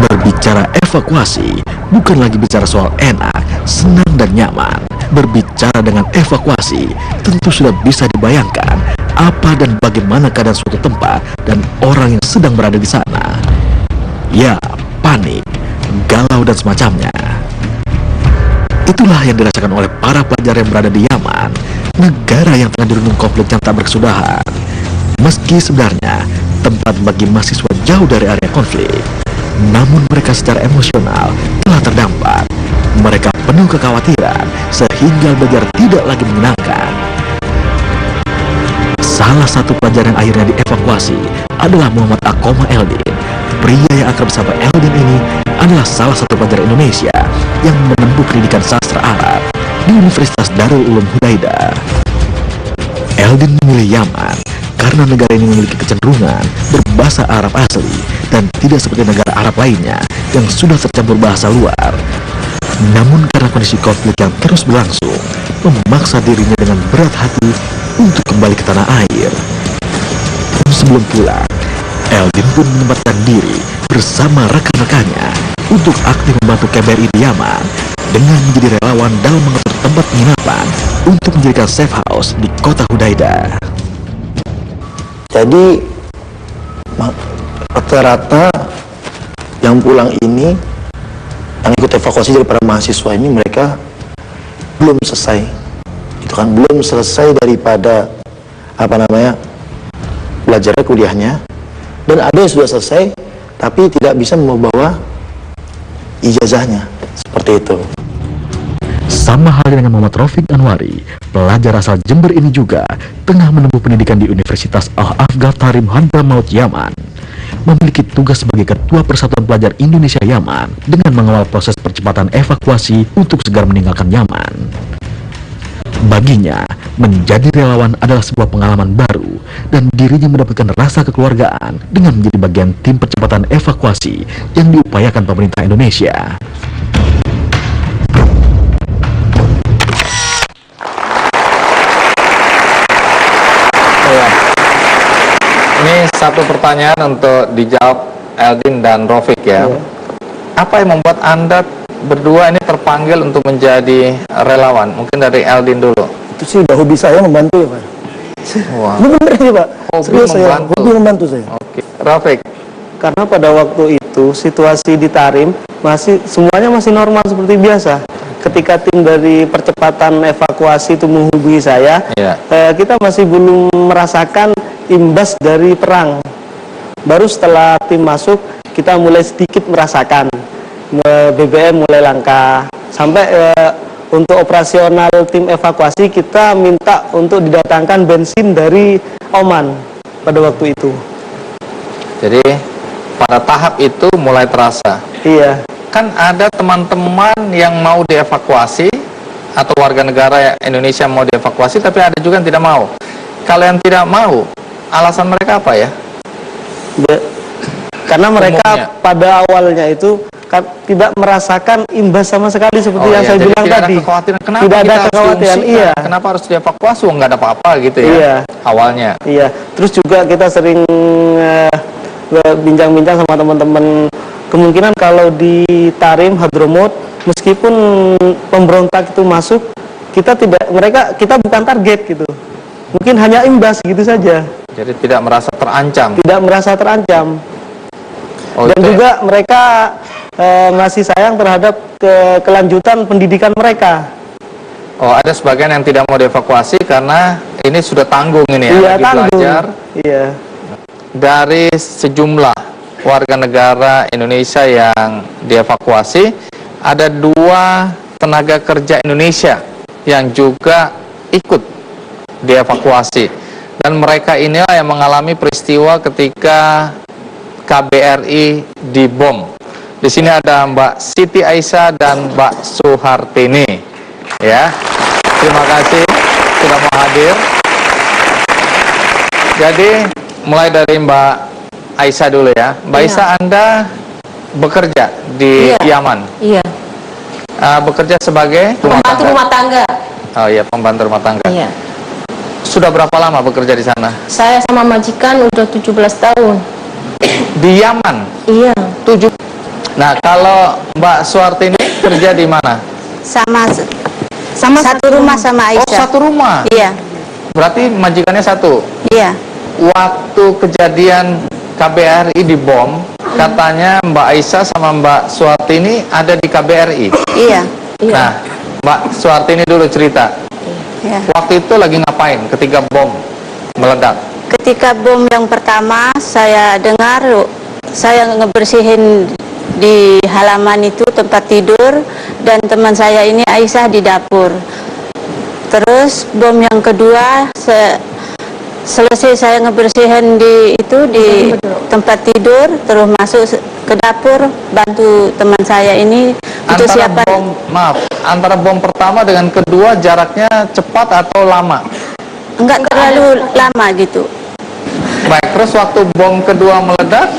Berbicara evakuasi bukan lagi bicara soal enak, senang dan nyaman. Berbicara dengan evakuasi tentu sudah bisa dibayangkan apa dan bagaimana keadaan suatu tempat dan orang yang sedang berada di sana. Ya, panik, galau dan semacamnya. Itulah yang dirasakan oleh para pelajar yang berada di Yaman, negara yang tengah dirundung konflik yang tak berkesudahan. Meski sebenarnya tempat bagi mahasiswa jauh dari area konflik, namun mereka secara emosional telah terdampak. Mereka penuh kekhawatiran sehingga belajar tidak lagi menyenangkan. Salah satu pelajar yang akhirnya dievakuasi adalah Muhammad Akoma Eldin. Pria yang akrab sapa Eldin ini adalah salah satu pelajar Indonesia yang menempuh pendidikan sastra Arab di Universitas Darul Ulum Hudaidah. Eldin memilih Yaman karena negara ini memiliki kecenderungan berbahasa Arab asli dan tidak seperti negara Arab lainnya yang sudah tercampur bahasa luar. Namun karena kondisi konflik yang terus berlangsung, memaksa dirinya dengan berat hati untuk kembali ke tanah air. Dan sebelum pulang, Eldin pun menyempatkan diri bersama rekan-rekannya untuk aktif membantu KBRI di Yaman dengan menjadi relawan dalam mengatur tempat penginapan untuk menjadikan safe house di kota Hudaidah. Jadi rata-rata yang pulang ini, yang ikut evakuasi dari para mahasiswa ini, mereka belum selesai, itu kan belum selesai daripada belajarnya, kuliahnya, dan ada yang sudah selesai tapi tidak bisa membawa ijazahnya, seperti itu. Sama halnya dengan Muhammad Rafiq Anwari, pelajar asal Jember ini juga tengah menempuh pendidikan di Universitas Al-Ahqaf Tarim Hadramaut Yaman. Memiliki tugas sebagai Ketua Persatuan Pelajar Indonesia Yaman dengan mengawal proses percepatan evakuasi untuk segera meninggalkan Yaman. Baginya, menjadi relawan adalah sebuah pengalaman baru dan dirinya mendapatkan rasa kekeluargaan dengan menjadi bagian tim percepatan evakuasi yang diupayakan pemerintah Indonesia. Ini satu pertanyaan untuk dijawab Eldin dan Rafiq ya. Apa yang membuat Anda berdua ini terpanggil untuk menjadi relawan? Mungkin dari Eldin dulu. Itu sih udah hobi saya membantu ya Pak. Wah. Ini bener ini Pak. Hobi Serius saya, membantu. hobi membantu saya. Oke. Rafiq. Karena pada waktu itu situasi di Tarim semuanya masih normal seperti biasa. Ketika tim dari percepatan evakuasi itu menghubungi saya, kita masih belum merasakan imbas dari perang. Baru setelah tim masuk, kita mulai sedikit merasakan BBM mulai langka. Sampai untuk operasional tim evakuasi kita minta untuk didatangkan bensin dari Oman pada waktu itu. Jadi pada tahap itu mulai terasa. Iya. kan ada teman-teman yang mau dievakuasi atau warga negara Indonesia mau dievakuasi, tapi ada juga yang tidak mau. Kalau yang tidak mau, alasan mereka apa ya? Karena mereka Umumnya. pada awalnya itu tidak merasakan imbas sama sekali seperti yang saya bilang tidak tadi. ada kekhawatiran. Kenapa Tidak kita ada harus kekhawatiran, diungsikan? iya. Kenapa harus dievakuasi? Nggak ada apa-apa gitu ya. Iya. Awalnya. Iya, terus juga kita sering bincang-bincang sama teman-teman, kemungkinan kalau di Tarim, Hadromut, meskipun pemberontak itu masuk, kita bukan target gitu. Mungkin hanya imbas gitu saja. Jadi tidak merasa terancam. Tidak merasa terancam. Dan Oke. juga mereka masih sayang terhadap kelanjutan pendidikan mereka. Oh, ada sebagian yang tidak mau dievakuasi karena ini sudah tanggung ini ya, Iya, lagi tanggung. belajar. Iya. Dari sejumlah warga negara Indonesia yang dievakuasi, ada 2 tenaga kerja Indonesia yang juga ikut dievakuasi. Dan mereka inilah yang mengalami peristiwa ketika KBRI dibom. Di sini ada Mbak Siti Aisyah dan Mbak Suhartini. Ya, terima kasih sudah mau hadir. Jadi mulai dari Mbak Aisyah dulu ya. Mbak Aisyah, Anda bekerja di Yaman. Iya. Bekerja sebagai Pembantu rumah tangga. Oh iya, pembantu rumah tangga. Iya. Sudah berapa lama bekerja di sana? Saya sama majikan udah 17 tahun. Di Yaman. Iya. 7. Nah, kalau Mbak Suhartini kerja di mana? Sama satu rumah sama Oh, Aisyah. satu rumah. Iya, Berarti majikannya satu. iya. Waktu kejadian KBRI dibom, katanya Mbak Aisyah sama Mbak Suhartini ada di KBRI. Iya. Nah, Mbak Suhartini dulu cerita. Iya. Waktu itu lagi ngapain ketika bom meledak? Ketika bom yang pertama saya dengar, saya ngebersihin di halaman itu tempat tidur, dan teman saya ini Aisyah di dapur. Terus bom yang kedua selesai saya ngebersihin di tempat tidur, terus masuk ke dapur bantu teman saya ini untuk siapkan. Antara bom pertama dengan kedua jaraknya cepat atau lama? Enggak terlalu lama gitu. Baik, terus waktu bom kedua meledak,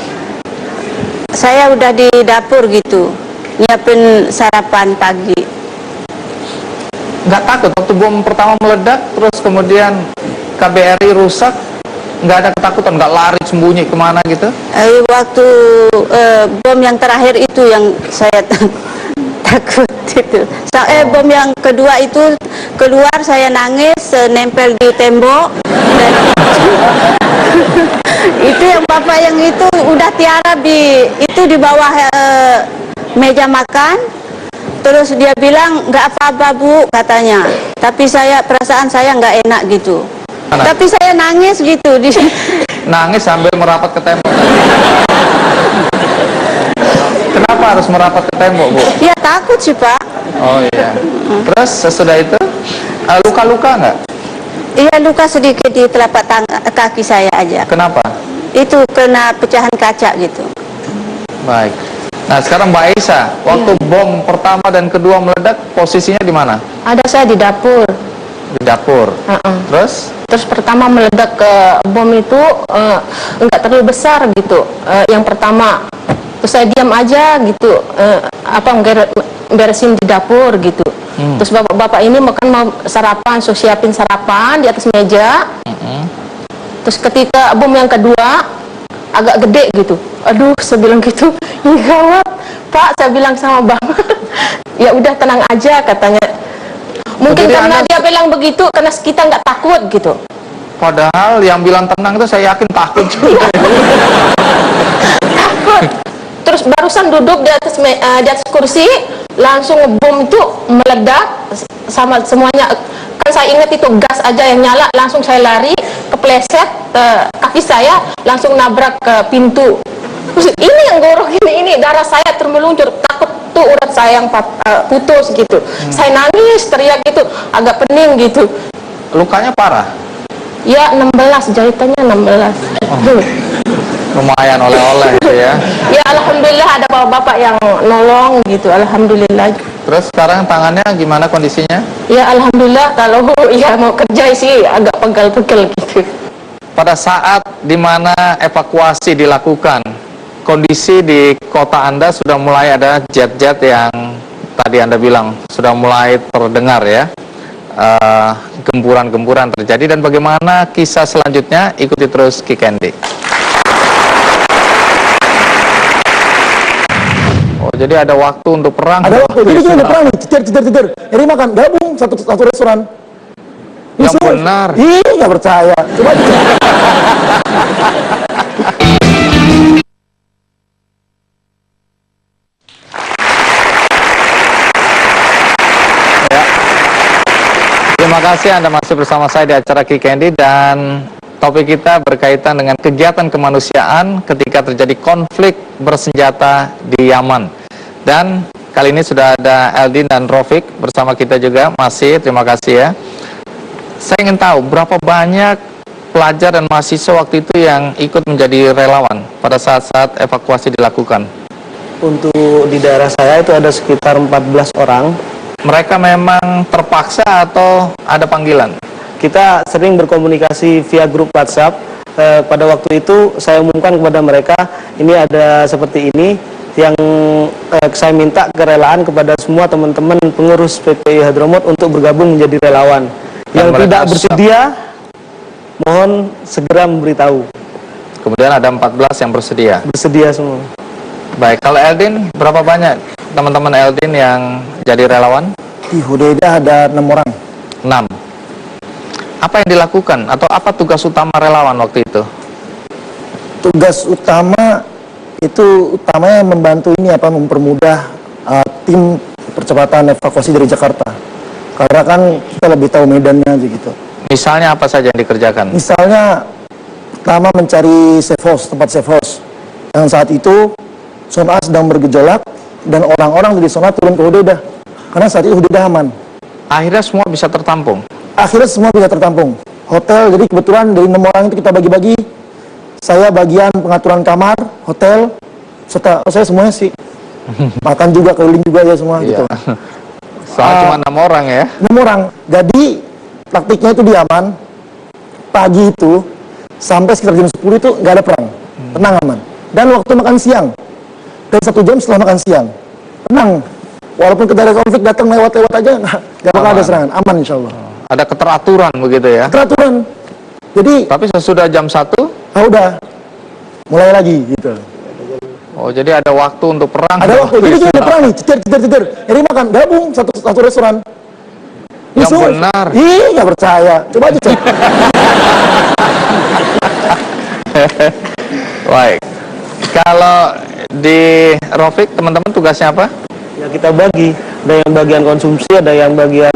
Saya udah di dapur gitu, nyiapin sarapan pagi. nggak takut waktu bom pertama meledak, terus kemudian KBRI rusak, nggak ada ketakutan, nggak lari sembunyi kemana gitu? Waktu bom yang terakhir itu yang saya takut itu. Bom yang kedua itu keluar, saya nangis, nempel di tembok. Dan itu yang bapak yang itu udah tiarap di bawah meja makan. Terus dia bilang nggak apa-apa Bu katanya, tapi perasaan saya nggak enak gitu. Tapi saya nangis gitu Nangis sambil merapat ke tembok. Kenapa harus merapat ke tembok, Bu? Ya takut sih Pak. Oh iya. Terus sesudah itu luka-luka nggak? Iya, luka sedikit di telapak kaki saya aja. Kenapa? Itu kena pecahan kaca gitu. Baik. Nah sekarang Mbak Aisyah, waktu bom pertama dan kedua meledak, posisinya di mana? Ada saya di dapur. Di dapur. Terus Pertama meledak ke bom itu enggak terlalu besar gitu. Yang pertama, terus saya diam aja gitu, beresin di dapur gitu. Terus bapak-bapak ini mau sarapan, so siapin sarapan di atas meja. Terus ketika bom yang kedua agak gede gitu, aduh saya bilang gitu, ini gawat Pak, saya bilang sama bapak. Ya udah tenang aja katanya. Mungkin Jadi karena Anda dia bilang begitu, karena kita nggak takut gitu. Padahal yang bilang tenang itu saya yakin takut juga. Takut. Terus barusan duduk di atas kursi, langsung bom itu meledak sama semuanya. Kan saya ingat itu gas aja yang nyala, langsung saya lari, kepleset kaki saya, langsung nabrak ke pintu. Terus ini yang gorok ini darah saya termeluncur, takut tuh urat saya yang putus gitu. Saya nangis, teriak gitu, agak pening gitu. Lukanya parah? Ya 16, jahitannya 16. Lumayan oleh-oleh gitu ya. Ya alhamdulillah ada bapak-bapak yang nolong gitu, alhamdulillah. Terus sekarang tangannya gimana kondisinya? Ya alhamdulillah, kalau ya mau kerja sih agak pegel-pegel gitu. Pada saat dimana evakuasi dilakukan, kondisi di kota Anda sudah mulai ada jet-jet yang tadi Anda bilang sudah mulai terdengar ya, gempuran-gempuran terjadi, dan bagaimana kisah selanjutnya? Ikuti terus Ki Candy. Oh, jadi ada waktu untuk perang. Ada waktu, jadi kita udah perang nih, cetir. Jadi makan, gabung satu restoran. Yang benar. Ih, nggak percaya. Coba dicek. Ya. Terima kasih Anda masih bersama saya di acara Ki Candy, dan topik kita berkaitan dengan kegiatan kemanusiaan ketika terjadi konflik bersenjata di Yaman. Dan kali ini sudah ada Eldin dan Rofik bersama kita juga masih. Terima kasih ya. Saya ingin tahu berapa banyak pelajar dan mahasiswa waktu itu yang ikut menjadi relawan pada saat-saat evakuasi dilakukan. Untuk di daerah saya itu ada sekitar 14 orang. Mereka memang terpaksa atau ada panggilan? Kita sering berkomunikasi via grup WhatsApp. Pada waktu itu saya umumkan kepada mereka, ini ada seperti ini, yang saya minta kerelaan kepada semua teman-teman pengurus PPI Hadromot untuk bergabung menjadi relawan. Yang tidak bersedia, mohon segera memberitahu. Kemudian ada 14 yang bersedia? Bersedia semua. Baik, kalau Eldin, berapa banyak teman-teman Eldin yang jadi relawan? Di Hudaidah ada 6 orang. 6. Apa yang dilakukan atau apa tugas utama relawan waktu itu? Tugas utama itu utamanya membantu ini mempermudah tim percepatan evakuasi dari Jakarta. Karena kan kita lebih tahu medannya aja gitu. Misalnya apa saja yang dikerjakan? Misalnya pertama mencari safe house, tempat safe house. Yang saat itu zona A sedang bergejolak dan orang-orang dari zona turun ke Hudaidah. Karena saat itu Hudaidah aman. Akhirnya semua bisa tertampung? Akhirnya semua bisa tertampung. Hotel, jadi kebetulan dari 6 orang itu kita bagi-bagi. Saya bagian pengaturan kamar, hotel, serta saya semuanya sih. Makan juga, keliling juga ya semua gitu. Soalnya cuma 6 orang ya? 6 orang. Jadi taktiknya itu diaman. Pagi itu sampai sekitar jam 10 itu nggak ada perang. Tenang, aman. Dan waktu makan siang. Dan 1 jam setelah makan siang. Tenang. Walaupun ke daerah konflik datang lewat-lewat aja, nggak bakal ada serangan. Aman insya Allah. Ada keteraturan begitu ya? Keteraturan. Jadi. Tapi sesudah jam 1? Udah. Mulai lagi gitu. Oh, jadi ada waktu untuk perang. Ada waktu. Jadi kita udah perang nih, cetir. Jadi makan, gabung satu restoran. Yang benar. Ih, nggak percaya. Coba aja cek. Baik. Kalau di Rofik, teman-teman tugasnya apa? Ya kita bagi. Ada yang bagian konsumsi, ada yang bagian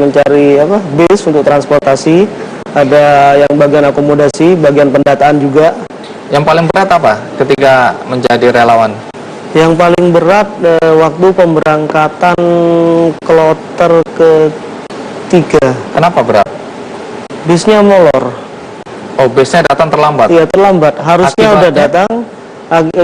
mencari bis untuk transportasi, ada yang bagian akomodasi, bagian pendataan juga. Yang paling berat apa ketika menjadi relawan? Yang paling berat waktu pemberangkatan kloter ke-3. Kenapa berat? Bisnya molor. Oh, bisnya datang terlambat? Iya, terlambat. Harusnya udah datang.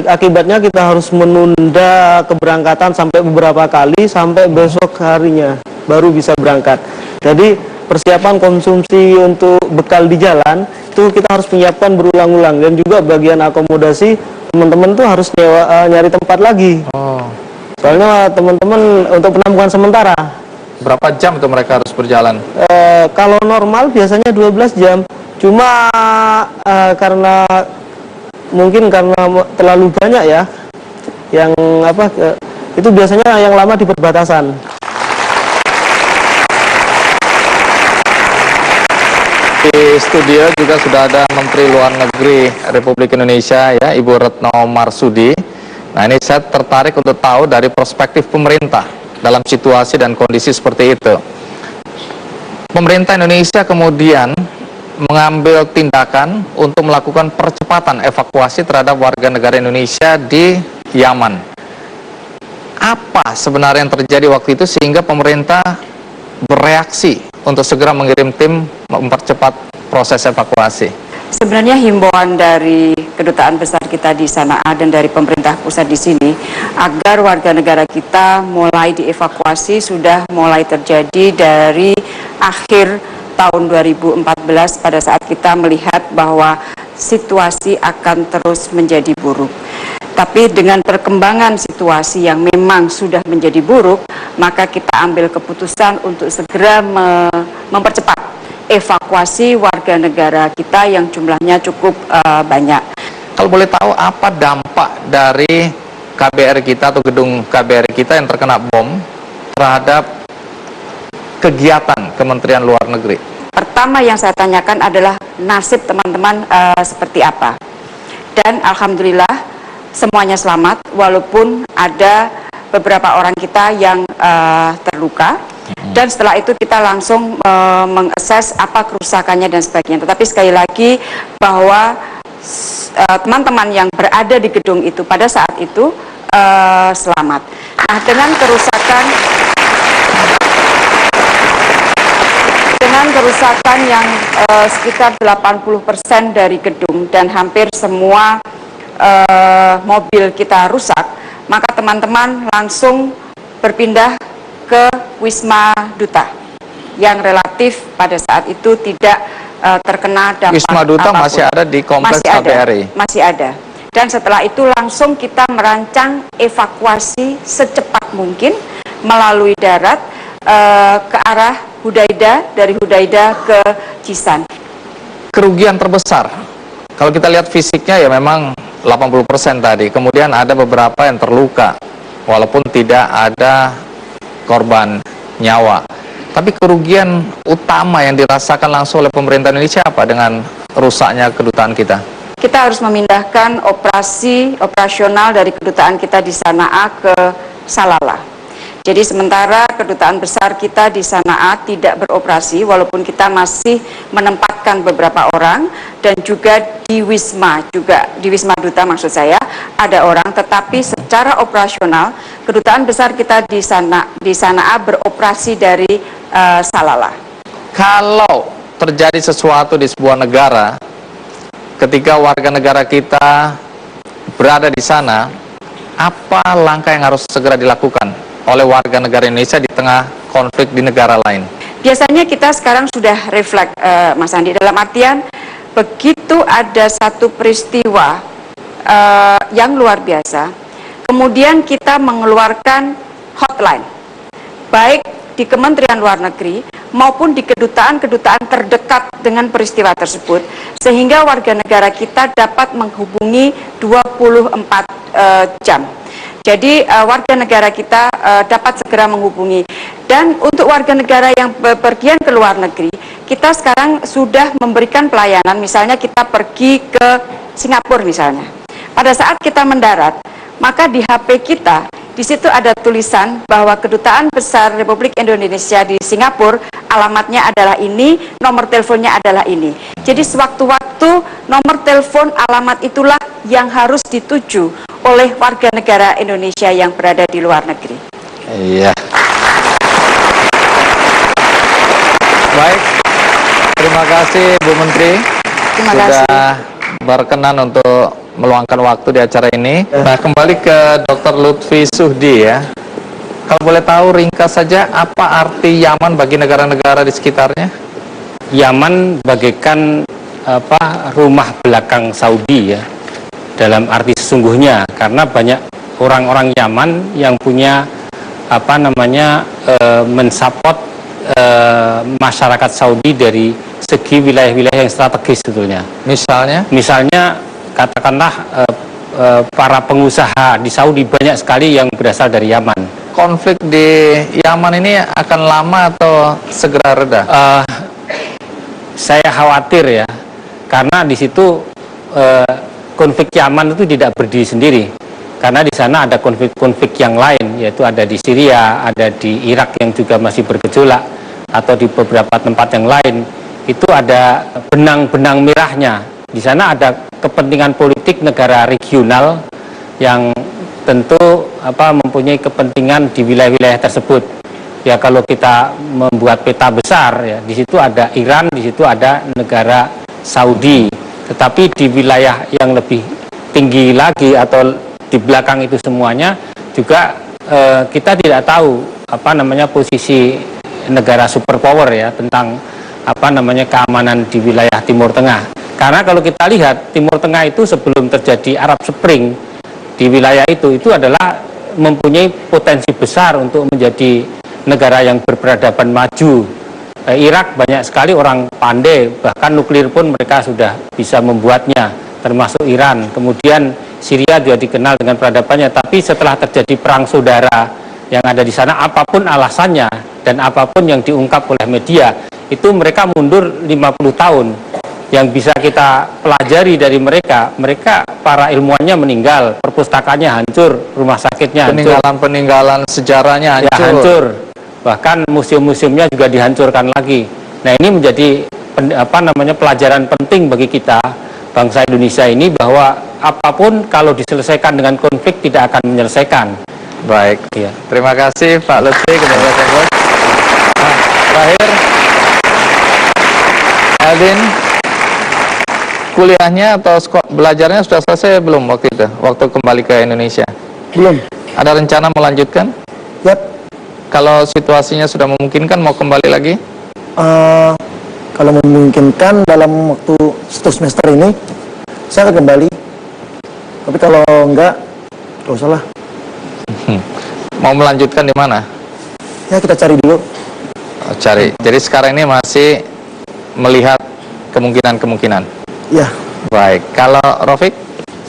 Akibatnya kita harus menunda keberangkatan sampai beberapa kali, sampai besok harinya baru bisa berangkat. Jadi persiapan konsumsi untuk bekal di jalan itu kita harus menyiapkan berulang-ulang, dan juga bagian akomodasi teman-teman tuh harus nyari tempat lagi. Oh. Soalnya teman-teman untuk penampungan sementara. Berapa jam tuh mereka harus berjalan? Kalau normal biasanya 12 jam. Cuma karena mungkin karena terlalu banyak ya yang itu biasanya yang lama di perbatasan. Di studio juga sudah ada Menteri Luar Negeri Republik Indonesia ya, Ibu Retno Marsudi. Nah, ini saya tertarik untuk tahu dari perspektif pemerintah dalam situasi dan kondisi seperti itu. Pemerintah Indonesia kemudian mengambil tindakan untuk melakukan percepatan evakuasi terhadap warga negara Indonesia di Yaman. Apa sebenarnya yang terjadi waktu itu sehingga pemerintah bereaksi untuk segera mengirim tim mempercepat proses evakuasi? Sebenarnya himbauan dari kedutaan besar kita di Sanaa dan dari pemerintah pusat di sini agar warga negara kita mulai dievakuasi sudah mulai terjadi dari akhir tahun 2014 pada saat kita melihat bahwa situasi akan terus menjadi buruk. Tapi dengan perkembangan situasi yang memang sudah menjadi buruk, maka kita ambil keputusan untuk segera mempercepat evakuasi warga negara kita yang jumlahnya cukup banyak. Kalau boleh tahu apa dampak dari KBRI kita atau gedung KBRI kita yang terkena bom terhadap kegiatan Kementerian Luar Negeri? Pertama yang saya tanyakan adalah nasib teman-teman seperti apa. Dan alhamdulillah semuanya selamat walaupun ada beberapa orang kita yang terluka. Dan setelah itu kita langsung mengakses apa kerusakannya dan sebagainya. Tetapi sekali lagi bahwa teman-teman yang berada di gedung itu pada saat itu selamat. Nah, dengan kerusakan yang sekitar 80% dari gedung dan hampir semua mobil kita rusak, maka teman-teman langsung berpindah ke Wisma Duta yang relatif pada saat itu tidak terkena dampak Wisma Duta apapun. masih ada di kompleks KBRI? Masih ada. Dan setelah itu langsung kita merancang evakuasi secepat mungkin melalui darat ke arah Hudaida, dari Hudaida ke Cisan. Kerugian terbesar, kalau kita lihat fisiknya ya memang 80% tadi, kemudian ada beberapa yang terluka walaupun tidak ada korban nyawa. Tapi kerugian utama yang dirasakan langsung oleh pemerintah Indonesia apa dengan rusaknya kedutaan kita? Kita harus memindahkan operasional dari kedutaan kita di Sanaa ke Salalah. Jadi sementara kedutaan besar kita di Sanaa tidak beroperasi walaupun kita masih menempatkan beberapa orang dan juga di Wisma Duta maksud saya ada orang, tetapi secara operasional kedutaan besar kita di Sanaa beroperasi dari Salalah. Kalau terjadi sesuatu di sebuah negara ketika warga negara kita berada di sana, apa langkah yang harus segera dilakukan oleh warga negara Indonesia di tengah konflik di negara lain? Biasanya kita sekarang sudah refleks, Mas Andi, dalam artian begitu ada satu peristiwa yang luar biasa, kemudian kita mengeluarkan hotline, baik di Kementerian Luar Negeri maupun di kedutaan-kedutaan terdekat dengan peristiwa tersebut, sehingga warga negara kita dapat menghubungi 24 jam. Jadi warga negara kita dapat segera menghubungi. Dan untuk warga negara yang bepergian ke luar negeri, kita sekarang sudah memberikan pelayanan, misalnya kita pergi ke Singapura misalnya. Pada saat kita mendarat, maka di HP kita, di situ ada tulisan bahwa Kedutaan Besar Republik Indonesia di Singapura, alamatnya adalah ini, nomor teleponnya adalah ini. Jadi sewaktu-waktu nomor telepon alamat itulah yang harus dituju oleh warga negara Indonesia yang berada di luar negeri. Iya. Baik, terima kasih Bu Menteri. Terima sudah kasih. berkenan untuk meluangkan waktu di acara ini. Nah, kembali ke Dr. Lutfi Suhdi ya. Kalau boleh tahu ringkas saja apa arti Yaman bagi negara-negara di sekitarnya? Yaman bagaikan rumah belakang Saudi ya, dalam arti sesungguhnya, karena banyak orang-orang Yaman yang punya mensupport masyarakat Saudi dari segi wilayah-wilayah yang strategis sebetulnya. Misalnya katakanlah para pengusaha di Saudi banyak sekali yang berasal dari Yaman. Konflik di Yaman ini akan lama atau segera reda? Saya khawatir ya, karena di situ konflik Yaman itu tidak berdiri sendiri, karena di sana ada konflik-konflik yang lain, yaitu ada di Syria, ada di Irak yang juga masih bergejolak, atau di beberapa tempat yang lain. Itu ada benang-benang merahnya. Di sana ada kepentingan politik negara regional yang tentu mempunyai kepentingan di wilayah-wilayah tersebut. Ya, kalau kita membuat peta besar ya, di situ ada Iran, di situ ada negara Saudi, Tetapi di wilayah yang lebih tinggi lagi atau di belakang itu semuanya juga kita tidak tahu posisi negara superpower ya tentang keamanan di wilayah Timur Tengah. Karena kalau kita lihat Timur Tengah itu sebelum terjadi Arab Spring di wilayah itu adalah mempunyai potensi besar untuk menjadi negara yang berperadaban maju. Irak banyak sekali orang pandai, bahkan nuklir pun mereka sudah bisa membuatnya, termasuk Iran. Kemudian Syria juga dikenal dengan peradabannya, tapi setelah terjadi perang saudara yang ada di sana, apapun alasannya dan apapun yang diungkap oleh media, itu mereka mundur 50 tahun. Yang bisa kita pelajari dari mereka para ilmuwannya meninggal, perpustakaannya hancur, rumah sakitnya hancur, peninggalan sejarahnya hancur. Ya, hancur. Bahkan museum-museumnya juga dihancurkan lagi. Nah, ini menjadi pelajaran penting bagi kita bangsa Indonesia ini, bahwa apapun kalau diselesaikan dengan konflik tidak akan menyelesaikan. Baik, ya. Terima kasih Pak Lutfi, Ketua Bos. Nah, terakhir, Aldin, kuliahnya atau belajarnya sudah selesai belum waktu itu? Waktu kembali ke Indonesia? Belum. Ada rencana melanjutkan? Yap. Kalau situasinya sudah memungkinkan mau kembali lagi? Kalau memungkinkan dalam waktu 1 semester ini saya akan kembali. Tapi kalau enggak, gak usah lah. Mau melanjutkan di mana? Ya kita cari dulu. Cari. Jadi sekarang ini masih melihat kemungkinan-kemungkinan. Ya. Baik. Kalau Rafiq?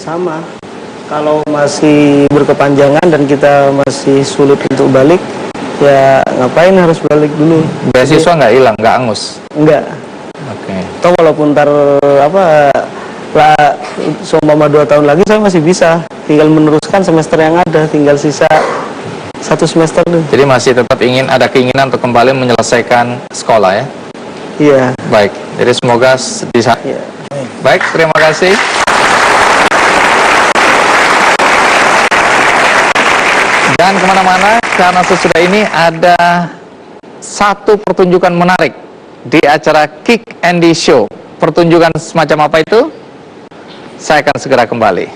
Sama. Kalau masih berkepanjangan dan kita masih sulit untuk balik, ya ngapain harus balik dulu? Beasiswa nggak hilang, nggak angus? Enggak. Oke. Toh walaupun ntar seumpama 2 tahun lagi saya masih bisa, tinggal meneruskan semester yang ada, tinggal sisa 1 semester dulu. Jadi masih tetap ada keinginan untuk kembali menyelesaikan sekolah ya? Iya. Baik. Jadi semoga bisa. Iya. Baik, terima kasih. Jangan kemana-mana, karena sesudah ini ada satu pertunjukan menarik di acara Kick Andy Show. Pertunjukan semacam apa itu? Saya akan segera kembali.